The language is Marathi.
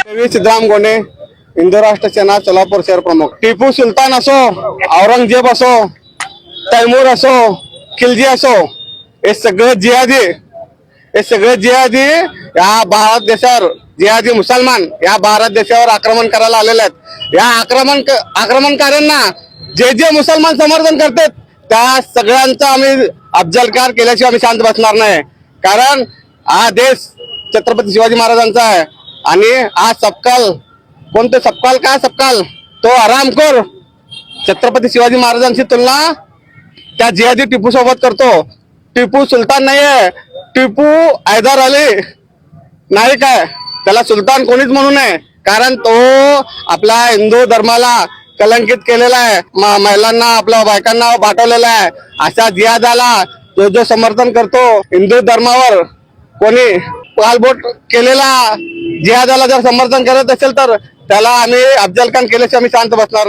सिद्धराम गोने, हिंदू राष्ट्र सेना सोलापूर शहर प्रमुख. टिपू सुलतान असो, औरंगजेब असो, तैमूर असो, खिलजी असो, हे सगळे जिहादी या भारत देशावर, जिहादी मुसलमान या भारत देशावर आक्रमण करायला आलेले आहेत. या आक्रमणकार्यांना जे मुसलमान समर्थन करतात त्या सगळ्यांचा आम्ही अफजलकार केल्याशिवाय आम्ही शांत बसणार नाही. कारण हा देश छत्रपती शिवाजी महाराजांचा आहे आणि हा सबकाल, कोणते सबकाल, काय सबकाल, तो हरामखोर छत्रपती शिवाजी महाराजांची तुलना त्या जिहादी टिपू सोबत करतो. टिपू सुलतान नाहीये, टिपू हैदर अली नाही, काय त्याला सुलतान कोणीच म्हणू नये. कारण तो आपल्या हिंदू धर्माला कलंकित केलेला आहे, महिलांना आपल्या बायकांना पाठवलेला आहे. अशा जिहादाला जो समर्थन करतो, हिंदू धर्मावर कोणी पालबोट केलेला जिहादाला जर समर्थन करत असेल तर त्याला आम्ही अफजलखान केल्याशिवाय आम्ही शांत बसणार नाही.